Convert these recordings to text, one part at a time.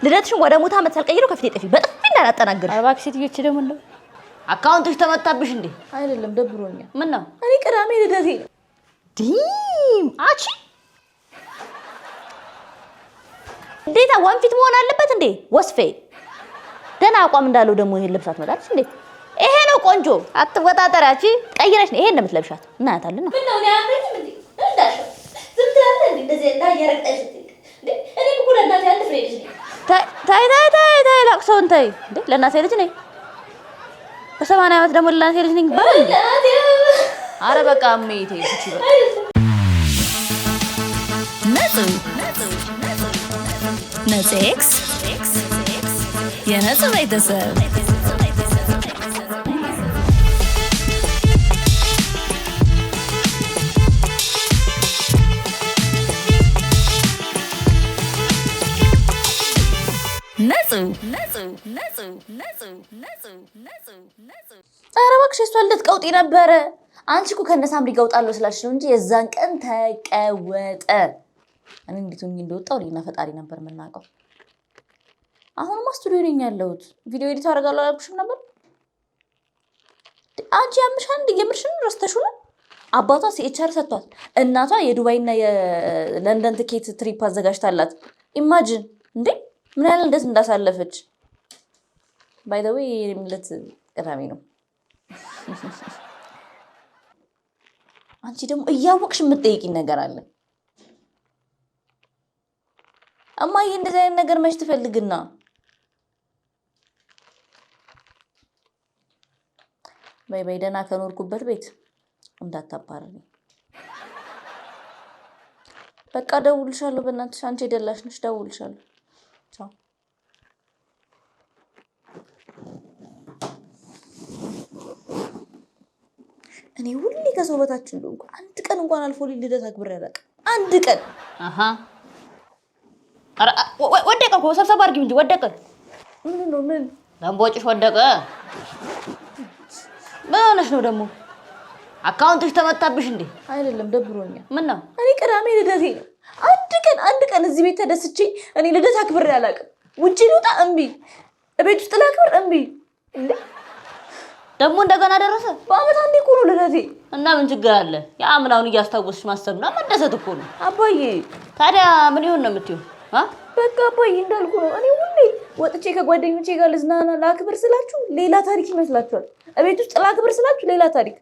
ልደትሽን ወደ ሙታ ዓመት ሳልቀይረው ከፊቴ ጥፊ በጥፊ እንዳላጠናግርሽ። እባክሽ ሴትዮች ደግሞ እንደው አካውንትሽ ተመታብሽ እንዴ? አይደለም ደብሮኛል። ምን ነው? እኔ ቅዳሜ ልደቴ ነው። ዲም አቺ እንዴት ወንፊት መሆን አለበት እንዴ? ወስፌ ደህና አቋም እንዳለው ደግሞ ይሄን ልብሳት መጣልሽ እንዴ? ይሄ ነው ቆንጆ። አትወጣጠሪያቺ ቀይረሽ ነው ይሄን እንደምትለብሻት እናያታለን ነው። ምን ነው ያምረኝ እንዴ? እንዳሽ ዝም ትላለህ እንዴ? እንደዚህ እንዳያረቅጠሽ እንዴ? እኔ እኮ ለእናቴ አንድ ፍሬ ልጅ ነኝ። ታይ ላቅሶን ታይ እንዴ ለእናቴ ልጅ ነኝ። በ80 ዓመት ደግሞ ለእናቴ ልጅ ነኝ ባል እንዴ? አረ በቃ አሜቴ እቺ በቃ ነጽ ኤክስ የነጽ ቤተሰብ ኧረ እባክሽ እሷ ልደት ቀውጢ ነበረ። አንቺ እኮ ከነሳምሪ ጋውጣለሁ ስላልሽ ነው እንጂ የዛን ቀን ተቀወጠ። እኔ እንዴት ሆኜ እንደወጣው እኔና ፈጣሪ ነበር የምናውቀው። አሁንማ ስቱዲዮ ነኝ ያለሁት። ቪዲዮ ኤዲት አደርጋለሁ አላልኩሽም ነበር? አንቺ ያምሻል እንዴ? የምርሽን ረስተሽው ነው? አባቷ ሲኤችአር ሰጥቷት እናቷ የዱባይና የለንደን ትኬት ትሪፕ አዘጋጅታላት። ኢማጂን እንዴ ምን ያህል እንደት እንዳሳለፈች። ባይ ዘ ዌይ የሚለት ቅዳሜ ነው። አንቺ ደግሞ እያወቅሽ የምትጠይቂኝ ነገር አለ። እማዬ እንደዚህ አይነት ነገር መች ትፈልግና? በይ ደህና ከኖርኩበት ቤት እንዳታባረኝ። በቃ ደውልሻለሁ። በእናትሽ አንቺ የደላሽ ነሽ። ደውልሻለሁ። ቻው። እኔ ሁሌ ከሰው በታች እንደሆንኩ አንድ ቀን እንኳን አልፎልኝ ልደት አክብሬ አላውቅም። አንድ ቀን አረ ወደቀ እኮ ሰብሰብ አድርጊው እንጂ ወደቀ። ምን ነው ምን ለምቦጭሽ ወደቀ። ምን ሆነሽ ነው ደግሞ? አካውንትሽ ተመታብሽ እንዴ? አይደለም ደብሮኛል። ምን ነው? እኔ ቅዳሜ ልደቴ ነው። አንድ ቀን እዚህ ቤት ተደስቼ እኔ ልደት አክብሬ አላውቅም። ውጪ ልውጣ እምቢ፣ እቤት ውስጥ ላክብር እምቢ። እንዴ ደግሞ እንደገና ደረሰ። በአመት አንዴ እኮ ነው ልደቴ። እና ምን ችግር አለ? የአምናውን እያስታወስሽ ማሰብና መደሰት እኮ ነው። አባዬ ታዲያ ምን ይሁን ነው የምትይው? በቃ አባዬ እንዳልኩ ነው። እኔ ሁሌ ወጥቼ ከጓደኞቼ ጋር ልዝናና ላክብር ስላችሁ ሌላ ታሪክ ይመስላችኋል። እቤት ውስጥ ላክብር ስላችሁ ሌላ ታሪክ።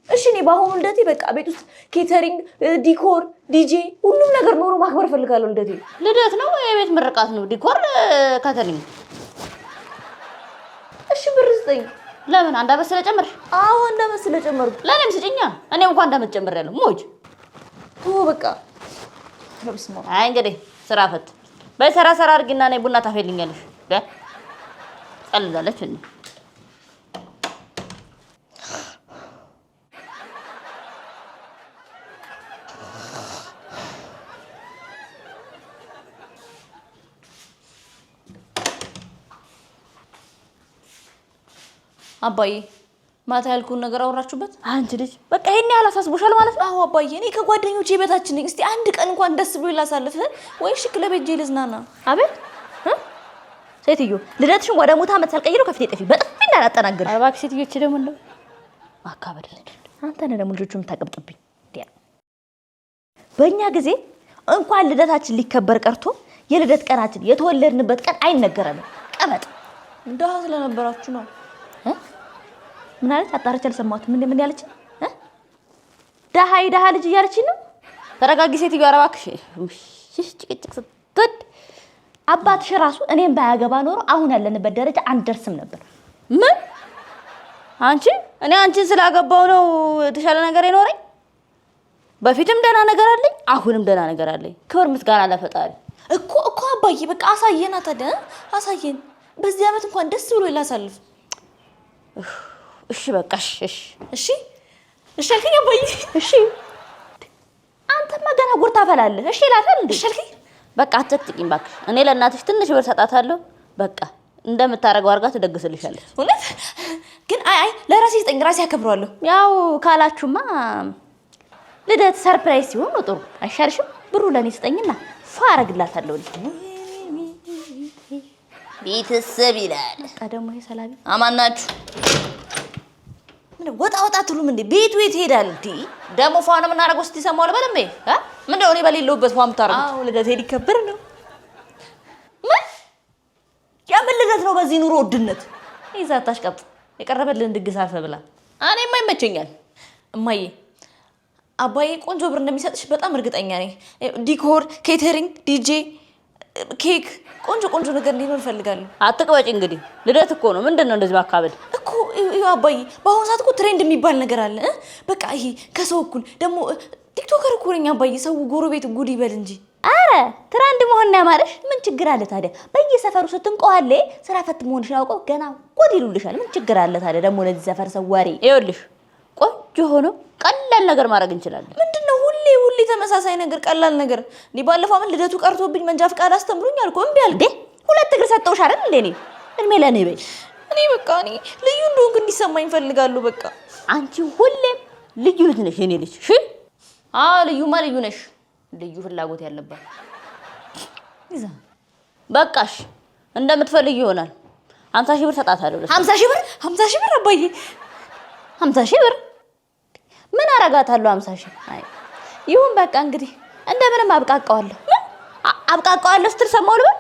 እሺ እኔ በአሁኑ ልደቴ በቃ ቤት ውስጥ ኬተሪንግ፣ ዲኮር፣ ዲጄ ሁሉም ነገር ኖሮ ማክበር ፈልጋለሁ። ልደቴ ልደት ነው የቤት ምርቃት ነው። ዲኮር፣ ኬተሪንግ። እሺ ብር ስጠኝ። ለምን? አንድ አመት ስለጨመርሽ? አዎ አንድ አመት ስለጨመርኩ። ለኔም ስጭኛ። እኔም እንኳን አንድ አመት ጨምሬያለሁ። ሞጅ በቃ ረብስማ። አይ እንግዲህ ስራ ፈት በሰራ አድርጊና ነይ ቡና ታፈልኛለሽ። ቀልዳለች እንዴ? አባዬ ማታ ያልኩን ነገር አወራችሁበት? አንቺ ልጅ በቃ ይሄን ያህል አሳስቦሻል ማለት ነው? አዎ አባዬ እኔ ከጓደኞቼ በታች ነኝ። እስቲ አንድ ቀን እንኳን ደስ ብሎ ላሳልፍ ወይ ክለብ ሄጄ ልዝናና። አቤት ሴትዮ ልደትሽን ወደ ሙታ ዓመት ሳልቀይረው ከፊቴ ጥፊ በጥፊ እንዳላጠናግርሽ። እባክሽ ሴትዮች ደግሞ እንደው ማካበድ አንተ ነህ ደግሞ ልጆቹን የምታቀብጥብኝ። በእኛ ጊዜ እንኳን ልደታችን ሊከበር ቀርቶ የልደት ቀናችን የተወለድንበት ቀን አይነገረንም። ቀመጥ እንደው ስለነበራችሁ ነው። ምን አለች? አጣርቼ አልሰማሁትም። ምን ያለች? ደሃ ልጅ እያለችኝ ነው። ተረጋጊ ሴትዮ። ኧረ እባክሽ ጭቅጭቅ ስትወድ አባትሽ ራሱ እኔም ባያገባ ኖሮ አሁን ያለንበት ደረጃ አንደርስም ነበር። ምን? እኔ አንቺን ስላገባው ነው የተሻለ ነገር የኖረኝ? በፊትም ደህና ነገር አለኝ፣ አሁንም ደህና ነገር አለኝ። ክብር ምስጋና ለፈጣሪ። እኮ አባዬ በቃ አሳየና ታዲያ አሳየን። በዚህ አመት እንኳን ደስ ብሎ ይላሳልፍ። እሺ በቃ እሺ አልከኝ አባዬ። እሺ አንተማ ገና ጉር ታፈላለህ። እሺ እላታለሁ እንዴ? እሺ አልከኝ። በቃ አትጨቅጭቂኝ እባክሽ። እኔ ለእናትሽ ትንሽ ብር ሰጣታለሁ። በቃ እንደምታረገው አድርጋ ትደግስልሻለች። እውነት ግን አይ ለራሴ ስጠኝ፣ ራሴ አከብረዋለሁ። ያው ካላችሁማ ልደት ሰርፕራይዝ ሲሆን ነው ጥሩ። አይሻልሽም? ብሩ ለኔ ስጠኝና ፋ አረግላታለሁ። ቤተሰብ ይላል። በቃ ደግሞ ይሄ ሰላቢ አማን ናችሁ? ምን ወጣ ወጣ ትሉም እንዴ? ቤቱ የት ሄዳል እንዴ? ደግሞ ፏን የምናደርገው እስቲ ሰማው ለበለም ምንድነው እኔ በሌለውበት ፏን የምታደርጉት? አዎ ልደት ሊከበር ነው። ምን ያምን ልደት ነው በዚህ ኑሮ ውድነት? ይዛታሽ ቀጥ የቀረበልን ድግስ አልፈ ብላ እኔማ ይመቸኛል። እማዬ አባዬ ቆንጆ ብር እንደሚሰጥሽ በጣም እርግጠኛ ነኝ። ዲኮር፣ ኬተሪንግ፣ ዲጄ፣ ኬክ ቆንጆ ቆንጆ ነገር እንዲኖር እፈልጋለሁ። አትቅበጭ እንግዲህ ልደት እኮ ነው። ምንድነው እንደዚህ ማካበድ እኮ? ይኸው አባዬ በአሁኑ ሰዓት እኮ ትሬንድ የሚባል ነገር አለ። በቃ ይሄ ከሰው እኩል ደግሞ ቲክቶከር እኮ ነኝ አባዬ። ሰው ጎረቤት ጉድ ይበል እንጂ። አረ ትራንድ መሆን ያማረሽ ምን ችግር አለ ታዲያ? በየሰፈሩ ስትንቆዋለ ስራ ፈት መሆንሽን አውቀው ገና ጉድ ይሉልሻል። ምን ችግር አለ ታዲያ? ደግሞ ለዚህ ሰፈር ሰው ወሬ ይኸውልሽ፣ ቆንጆ ሆኖ ቀላል ነገር ማድረግ እንችላለን። ምንድነው ሁሌ ተመሳሳይ ነገር ቀላል ነገር? እኔ ባለፈው አመት ልደቱ ቀርቶብኝ መንጃ ፍቃድ አስተምሩኝ አልኩ እምቢ አልኩ። ሁለት እግር ሰጠውሽ አይደል እንዴ? እድሜ ለኔ በይ። እኔ በቃ እኔ ልዩ እንደሆንኩ እንዲሰማኝ እፈልጋለሁ። በቃ አንቺ ሁሌም ልዩ ልጅ ነሽ የኔ ልጅ። እሺ ልዩማ ልዩ ነሽ። ልዩ ፍላጎት ያለባት ይዛ በቃሽ። እንደምትፈልጊ ይሆናል። 50 ሺህ ብር ሰጣታለሁ። 50 ሺህ ብር 50 ሺህ ብር አባዬ 50 ሺህ ብር ምን አረጋታለሁ? 50 ሺህ አይ ይሁን በቃ እንግዲህ እንደምንም አብቃቃዋለሁ። አብቃቃዋለሁ ስትል ሰማሁ ልበል?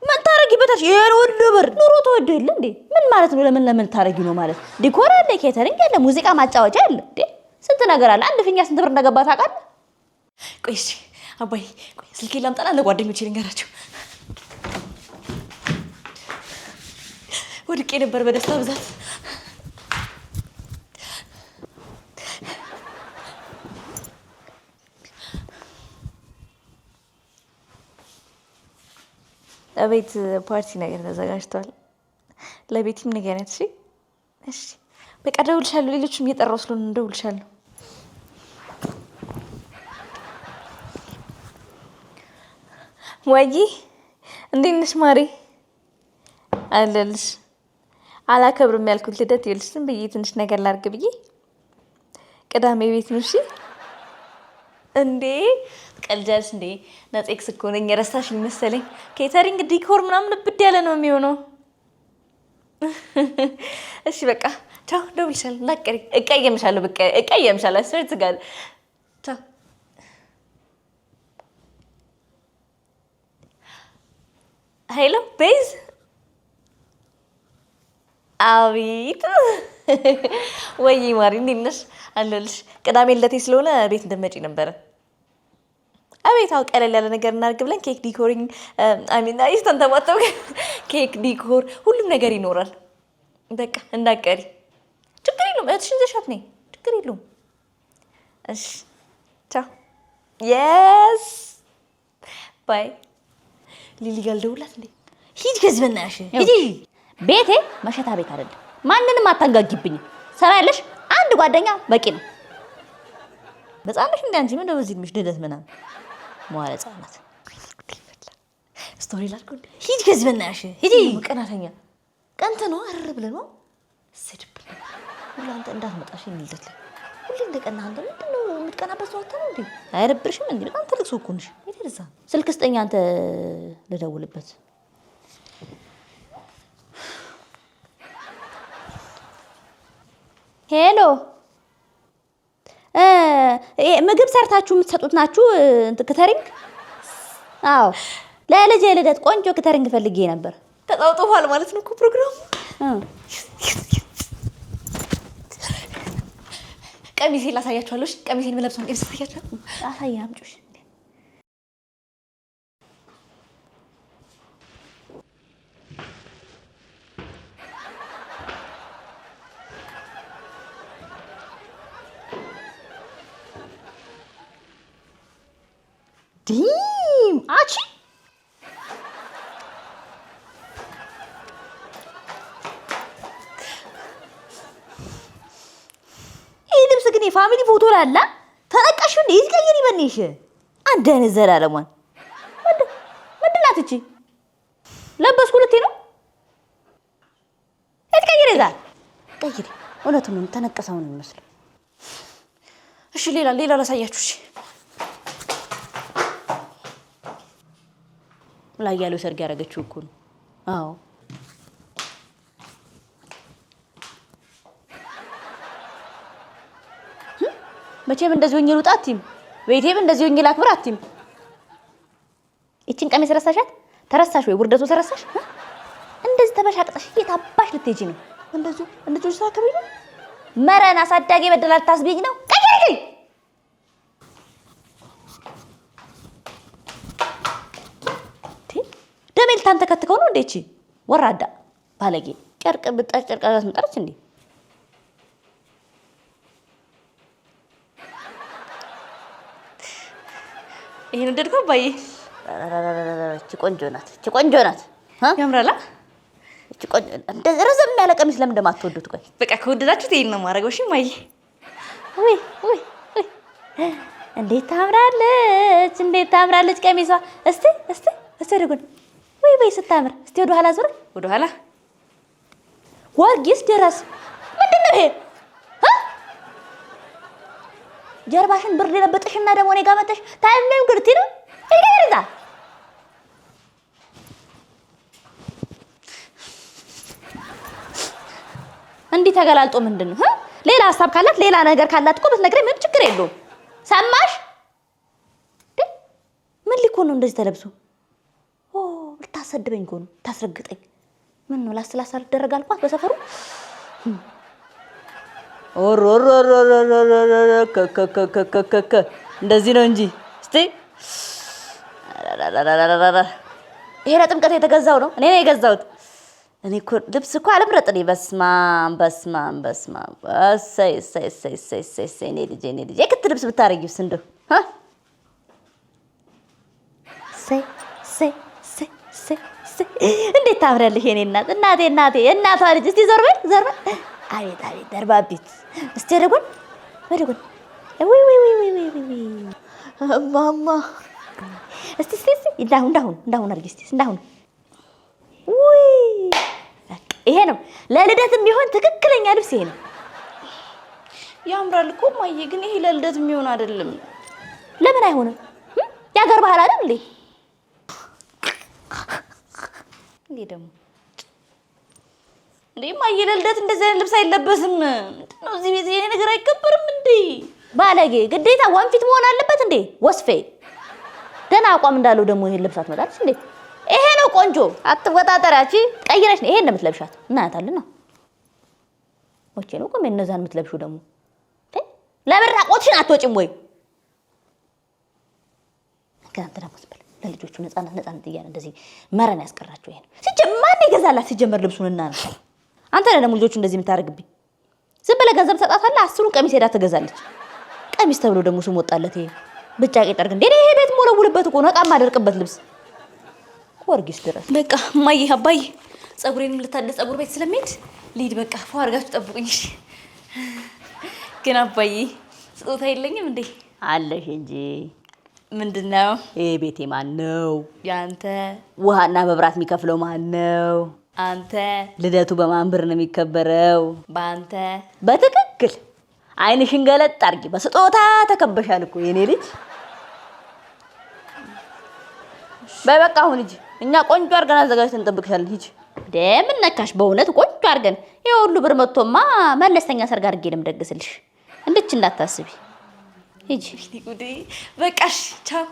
ምን ታረጊበታሽ? ይሄን ሁሉ ብር ኑሮ ተወዶ የለ እንዴ? ምን ማለት ነው? ለምን ታረጊ ነው ማለት? ዲኮር አለ፣ ኬተሪንግ አለ፣ ሙዚቃ ማጫወቻ አለ እንዴ? ስንት ነገር አለ። አንድ ፊኛ ስንት ብር እንደገባ ታውቃለህ? ቆይ እሺ አባዬ፣ ቆይ ስልኬን ላምጣና ለጓደኞቼ ልንገራቸው። ወድቄ ነበር በደስታ ብዛት። ለቤት ፓርቲ ነገር ተዘጋጅቷል። ለቤትም ንገሪያት። እሺ እሺ፣ በቃ እደውልልሻለሁ። ሌሎችም እየጠራሁ ስለሆነ እደውልልሻለሁ። ወይ እንዴት ነሽ ማሬ? አለልሽ። አላከብርም ያልኩት ልደት ይኸውልሽ፣ ዝም ብዬ ትንሽ ነገር ላድርግ ብዬ ቅዳሜ ቤት ነው። እሺ እንዴ ቀልጃለሽ እንዴ? ነጤክስ እኮ ነኝ። የረሳሽኝ መሰለኝ። ኬተሪንግ፣ ዲኮር ምናምን ብድ ያለ ነው የሚሆነው። እሺ በቃ ቻው፣ እደውልልሻለሁ። እንዳትቀሪ። እቀየምሻለሁ። በቃ እቀየምሻለሁ። አስፈርት ጋር ቻው። ሄሎ ቤዝ። አቤት። ወይ ማሪ እንዴት ነሽ? አለሁልሽ። ቅዳሜ ልደቴ ስለሆነ ቤት እንደመጪ ነበረ። አቤት። አዎ ቀለል ያለ ነገር እናድርግ ብለን ኬክ ዲኮሪንግ አሚና ይስተንተማተው ኬክ ዲኮር ሁሉም ነገር ይኖራል። በቃ እንዳትቀሪ። ችግር የለውም። እህትሽን ይዘሻት ነይ። ችግር የለውም። እሺ ቻው። የስ ባይ። ሊሊ ጋር ልደውልላት እንዴ? ሂድ ከዚህ በእናትሽ ሂጂ። ቤቴ መሸታ ቤት አይደለም። ማንንም አታንጋጊብኝ። ሰማያለሽ? አንድ ጓደኛ በቂ ነው። በጻለሽ እንዴ አንቺ? ምን ነው በዚህ ምሽ ልደት ምናምን መዋለ ህጻናት ስቶሪ ላልኩ እንዴ? ሂድ ከዚህ በእናትሽ ሂጂ። ቀናተኛ ቀንተ ነው አረር ብለህ ነው ስድብ ሁሉ አንተ እንዳትመጣሽ ልደት ላይ ሁሉ እንደቀና አንተ ምንድነው የምትቀናበት? ሰው አታው እንዴ? አይረብርሽም እንዴ? በጣም ትልቅ ሰው እኮ ነሽ። ይደርዛ ስልክ ስጠኝ አንተ ልደውልበት። ሄሎ ምግብ ሰርታችሁ የምትሰጡት ናችሁ? ኬተሪንግ? አዎ ለልጄ ልደት ቆንጆ ኬተሪንግ ፈልጌ ነበር። ተጣውጦፋል ማለት ነው እኮ ፕሮግራሙ። ቀሚሴን ላሳያችኋለሁ። እሺ ቀሚሴን የምለብሰውን ቀሚስ ላሳያችኋለሁ። አሳያ አምጪሽ። ዲም አቺ ይሄ ልብስ ግን የፋሚሊ ፎቶ ላላ ተነቀሽ እንዴ? ይዝቀየር ይበልሽ አንድ አይነት ዘላለሟን ምንድን ናት እቺ? ለበስኩ ልቴ ነው እትቀይር ይዛል ቀይሪ። እውነቱን ነው ተነቀሰው ነው የሚመስለው። እሺ ሌላ ላሳያችሁ። እሺ ላይ ያለው ሰርግ ያደረገችው እኮ ነው። አዎ መቼም እንደዚህ ሆኜ ልውጣ አትይም። ቤቴም እንደዚህ ሆኜ ላክብር አትይም። እቺን ቀሚስ ረሳሻት? ተረሳሽ ወይ? ውርደቱ ተረሳሽ? እንደዚህ ተበሻቅጠሽ የታባሽ ልትሄጂ ነው? እንደዚህ ሳከብሪ ነው? መረን አሳዳጊ በደላል ታስቢኝ ነው? ቀይሪ ደሜል ታንተ ከተከው ነው እንዴ? እቺ ወራዳ ባለጌ ጨርቅ ብጣሽ ጨርቅ አዛት መጣች እንዴ? ይሄን እንደድከው ባዬ እቺ ቆንጆ ናት። እቺ ቆንጆ ናት። ያምራላ። እቺ ቆንጆ እንደዚህ ረዘም ያለ ቀሚስ ለምን እንደማትወዱት? ቆይ በቃ ከወደዳችሁት ይሄን ነው ማረገው። እሺ ማዬ። ወይ እንዴት ታምራለች! እንዴት ታምራለች ቀሚሷ! እስቲ ወደ ጎን ወይ ስታምር! እስቲ ወደ ኋላ ዞር። ወደ ኋላ ወርጊስ ድረስ ምንድን ነው ይሄ? ጀርባሽን ብርድ የለበጥሽና ደግሞ እኔ ጋር መጣሽ ታይምም ግርቲ ነው ይገርዛ። እንዲህ ተገላልጦ ምንድን ነው? ሌላ ሀሳብ ካላት ሌላ ነገር ካላት እኮ ብትነግረኝ ምንም ችግር የለውም። ሰማሽ? ምን ሊኮን ነው እንደዚህ ተለብሶ? ልታሰድበኝ እኮ ነው፣ ታስረግጠኝ። ምን ነው ላስላሳ ልደረግ አልኳት በሰፈሩ። እንደዚህ ነው እንጂ እስቲ ይሄ ለጥምቀት የተገዛው ነው። እኔ ነኝ የገዛሁት። እኔ እኮ ልብስ እኮ አልምረጥ ነኝ። በስማም እሰይ እኔ ልጄ የክት ልብስ ብታረጊውስ እንደው እንዴት ታምሪያለሽ የኔ እናት! እናቴ የእናቷ ልጅ! እስቲ ዞር በል። አቤት ደርባቢት! እስቲ ወደ ጎን ወይ ማማ! እስቲ እንዳሁን አድርጊ። እስቲ እንዳሁን ወይ ይሄ ነው ለልደትም ቢሆን ትክክለኛ ልብስ ይሄ ነው። ያምራል እኮ ማዬ፣ ግን ይሄ ለልደት የሚሆን አይደለም። ለምን አይሆንም? ያገር ባህል አይደል እንዴ? እንዴ ደግሞ እንዴ ማዬ፣ ለልደት እንደዚህ አይነት ልብስ አይለበስም። ምንድነው እዚህ ቤት ይሄ ነገር አይከበርም እንዴ? ባለጌ ግዴታ ወንፊት መሆን አለበት እንዴ? ወስፌ ደህና አቋም እንዳለው ደግሞ ይሄን ልብሳት መጣልሽ እንዴ? ይሄ ነው ቆንጆ። አትወጣጠራቺ። ቀይረሽ ነው ይሄን የምትለብሻት። እናያታለን ነው ወጪ ነው ቆም እነዛን የምትለብሹ ደግሞ ለምን ራቆትሽን አትወጪም ወይ? ከአንተ ደግሞ ስበል ለልጆቹ ነፃነት እያለ እንደዚህ መረን ያስቀራቸው ይሄን ሲጀመር ማን ይገዛላት? ሲጀመር ልብሱንና ነው አንተ ነህ ደግሞ ልጆቹ እንደዚህ የምታደርግብኝ። ዝም ብለህ ገንዘብ ሰጣታለህ፣ 10ሩን ቀሚስ ሄዳ ትገዛለች። ቀሚስ ተብሎ ደግሞ ስም ወጣለት። ይሄ ብጫቄ ጠርግ እንዴ! ይሄ ቤት ሞለውልበት እኮ ነው፣ ዕቃ ማደርቅበት ልብስ ወርጊስ ድረስ። በቃ እማዬ አባዬ ፀጉሬንም ልታደስ ፀጉር ቤት ስለሚሄድ ልሂድ። በቃ ፏ አድርጋችሁ ጠብቁኝ። ግን አባዬ ስጦታ የለኝም እንዴ? አለሽ እንጂ። ምንድነው? ይሄ ቤቴ ማን ነው? ያንተ። ውሃና መብራት የሚከፍለው ማን ነው? አንተ። ልደቱ በማን ብር ነው የሚከበረው? በአንተ። በትክክል አይንሽን ገለጥ አድርጊ። በስጦታ ተከበሻል እኮ የኔ ልጅ። በቃ አሁን ሂጂ። እኛ ቆንጆ አድርገን አዘጋጅተን እንጠብቅሻለን። ሂጂ። ምን ነካሽ? በእውነት ቆንጆ አድርገን ይሄ ሁሉ ብር መጥቶማ መለስተኛ ሰርግ አድርጌ ነው የምደግስልሽ። እንድች እንዳታስቢ። ሂጂ። በቃሽ። ቻው።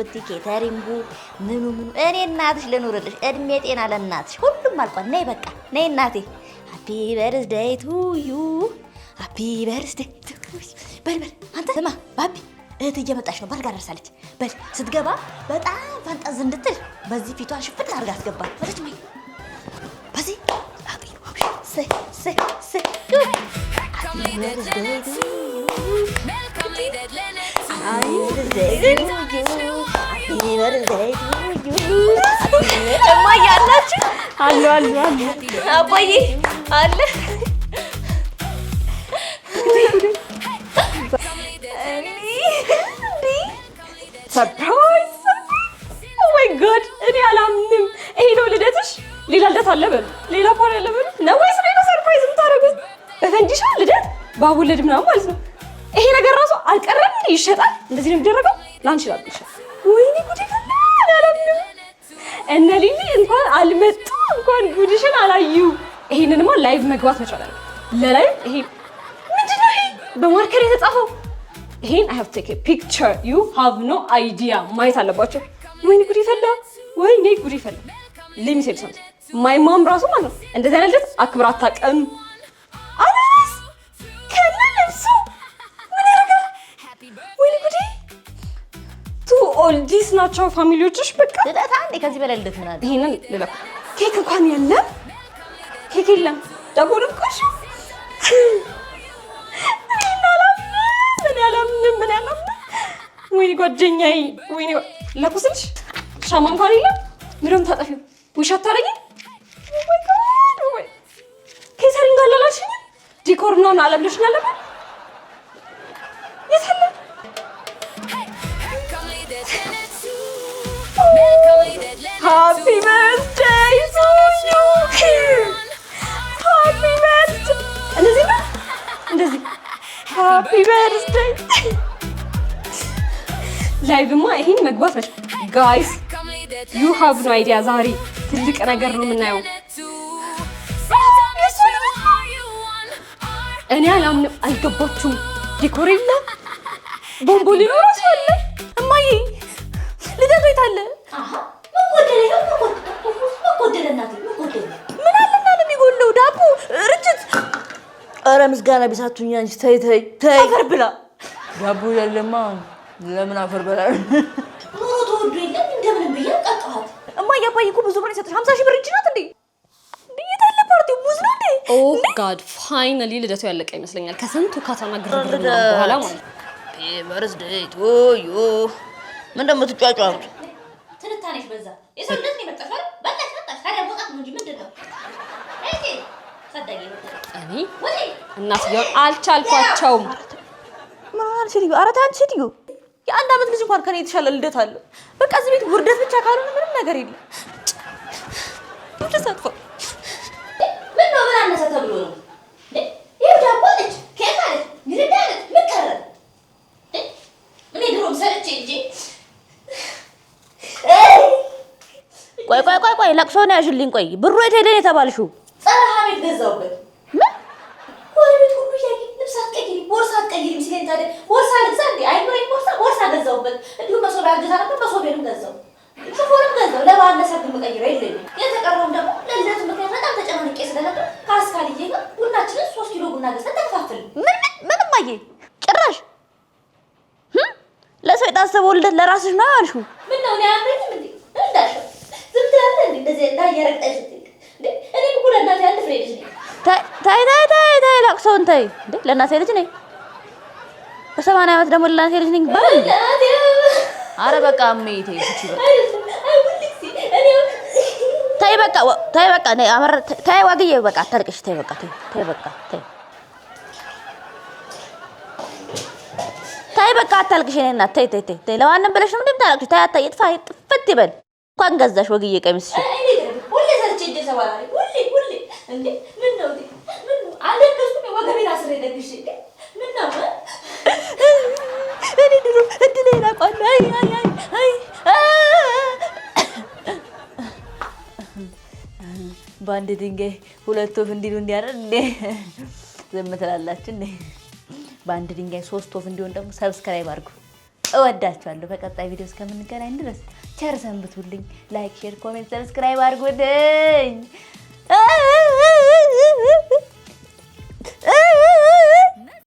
ብቲ ኬተሪንጉ ምኑ እኔ እናትሽ ልኑርልሽ እድሜ ጤና ለእናትሽ ሁሉም አልቋል። ነይ በቃ ነይ እናቴ። ሃፒ በርዝዴይ ቱ ዩ ሃፒ በርዝዴይ ቱ በል አንተ ስማ ባቢ እህት እየመጣች ነው። ባልጋ ደርሳለች። በል ስትገባ በጣም ፈንጠዝ እንድትል በዚህ ፊቷን ሽፍን አድርጋ አስገባት። ወደች ማይ በዚህ እማዬ አላችሁ? አሉ አባዬ አለ። ሰርፕራይዝ! ኦ ማይ ጋድ እኔ አላምንም። ይሄ ነው ልደትሽ? ሌላ ልደት አለ በሉ፣ ሌላ ፓርቲ አለ በሉ ነው ወይስ ሌላ ሰርፕራይዝ የምታደርጉት? በፈንዲሻ ልደት ባቡልድ ምናምን ማለት ነው። ይሄ ነገር ራሱ አልቀረም እንዴ? ይሸጣል? እንደዚህ ነው የሚደረገው? ላንቺ ላልኩሽ። ወይኔ ጉዴ ፈላ! አላምንም። እነ ሊሊ እንኳን አልመጡ እንኳን ጉድሽን አላዩ። ይሄንንማ ላይቭ መግባት መቻል አለ። ለላይቭ ይሄ ምንድነው? ይሄ በማርከር የተጻፈው ይሄን I have to take a picture. You have no idea. ማየት አለባቸው። ወይኔ ጉዴ ፈላ! ወይኔ ጉዴ ፈላ! Let me say something. My mom ራሱ ማለት ነው እንደዚህ አይነት ልደት አክብራ አታውቅም። አላስ ከለለሱ ምን ያደርጋል? ወይኔ ጉዴ ቱ ኦልዲስ ናቸው ፋሚሊዎችሽ። በቃ ልደት አንዴ ከዚህ በላይ ልደት ምን አለ? ይሄንን ልለፍ። ኬክ እንኳን የለም፣ ኬክ የለም። ዳቦ ልቆሽ ምን ያለም ወይኔ ጓደኛዬ ወይኔ ለኩስልሽ ሻማ እንኳን የለም። ምንም ታጠፊው ውሻት ታረጊ ወይ ኬተሪንግ አላላሽኝ ዲኮር ምናምን አለብለሽኝ አለበት የታለ ሃፒ በርዝዴይ ቱ ዩ ሃፒ በርዝዴይ እንደዚህ ነው እንደዚህ ሃፒ በርዝዴይ ላይቭማ ይሄን መግባት ነች ጋይስ ዩ ሃቭ ኖ አይዲያ ዛሬ ትልቅ ነገር ነው የምናየው እኔ አላምንም አልገባችሁም ዲኮር የለም ቦምቦሊኖ ራሱ አለ እማዬ ልደቱ የት አለ ምን አለና ነው የሚጎለው ዳቦ ርችት ኧረ ምስጋና ቢሳቱኛ እንጂ ተይ አፈር ብላ ዳቦ ያለማ ለምን አፈር በላ ኑሮ ተወዶ የለም እንደምን ብዬ ቀጣኋት እማዬ አባዬ እኮ ብዙ ብር ይሰጥሽ 50 ሺህ ብር እጅ ናት እንዴ የት አለ ፓርቲው ሙዝ ነው እንዴ ኦ ጋድ ፋይናሊ ልደቱ ያለቀ ይመስለኛል ከስንቱ ከተማ ግርግር በኋላ ማለት ሃፒ በርዝዴይ ቱ ዩ ምን እንደምትጫጫው ትንታኔሽ በዛ የሰው ልደት ነው የመጣሽ አይደል በላሽ ታዲያ መውጣት ነው እንጂ ምንድን ነው እሺ ሰዳጊ ነው እኔ እናትየውን አልቻልኳቸውም ማን ሲሪዮ አራት አንቺ ሲሪዮ የአንድ አመት ልጅ እንኳን ከኔ የተሻለ ልደት አለ በቃ እዚህ ቤት ውርደት ብቻ ካልሆነ ምንም ነገር የለም ተሳትፎ ምን ነው ምን አነሰ ተብሎ ነው ይሄ ዳቦ ልጅ ኬክ አለ ግርዳ አለ ምን ቀረ እኔ ድሮም ሰርቼ እንጂ ቆይ ለቅሶ ነው ያዥልኝ ቆይ ብሩ የት ሄደ የተባልሽው ጸራ ቤት ገዛውበት ምን ወለቤት ሁሉ ያቂ ልብስ አትቀይሪ ቦርሳ አትቀይሪ ሲለኝ ታዲያ ቦርሳ ልግዛ እንዴ አይኖረኝ ቦርሳ ገዛውበት እንዲሁ መሶቢያ ገዛ ነበር መሶቢያም ገዛው ሽፎንም ገዛው ለባለ ሰርግ መቀየር የለኝም የተቀረው ደግሞ ለልደቱ ምክንያት በጣም ተጨናንቄ ስለነበር ካስካልዬ ጋር ቡናችንን 3 ኪሎ ቡና ገዝተን ተከፋፈልን ምንም አየ ጭራሽ ለሰው የታሰበው ልደት ለራስሽ ነው ያልሽው ምን ነው ያምረኝም እንዴ እንዳሽ ዝም ትላለህ እንዴ እንደዚህ እንዳያረቅጠሽ እንዴ እኔ እኮ ለእናቴ አንድ ፍሬ ልጅ ነኝ ታይ ለቅሶውን ታይ እንዴ ለእናቴ ልጅ ነኝ በ80 ዓመት ደግሞ ለእናቴ ልጅ ነኝ ባል አረ በቃ አሜቴ ታይ በቃ ነይ አመረ ታይ ዋግዬ በቃ አታልቅሽ ታይ በቃ ታይ በቃ አታልቅሽ ነኝ እና ታይ ለማንም ብለሽ ነው እንደምታለቅሽ ታይ አታይ ጥፍት ይበል እንኳን ገዛሽ ወግዬ ቀሚስሽ ሁሌ ሰርቼ እንደሰባራሪ ሁሌ እንዴ ምን ነው አለከስኩ ወገቤን አስሬ ደግሽ እንዴ ምን ነው እኔ ድሮ እድሌ ናቋል አይ በአንድ ድንጋይ ሁለት ወፍ እንዲሉ እንዲያረድ እንዴ ዝም ትላላችሁ እንዴ በአንድ ድንጋይ 3 ወፍ እንዲሆን ደግሞ ሰብስክራይብ አድርጉ እወዳችኋለሁ። በቀጣይ ቪዲዮ እስከምንገናኝ ድረስ ቸር ሰንብቱልኝ። ላይክ፣ ሼር፣ ኮሜንት፣ ሰብስክራይብ አድርጉልኝ።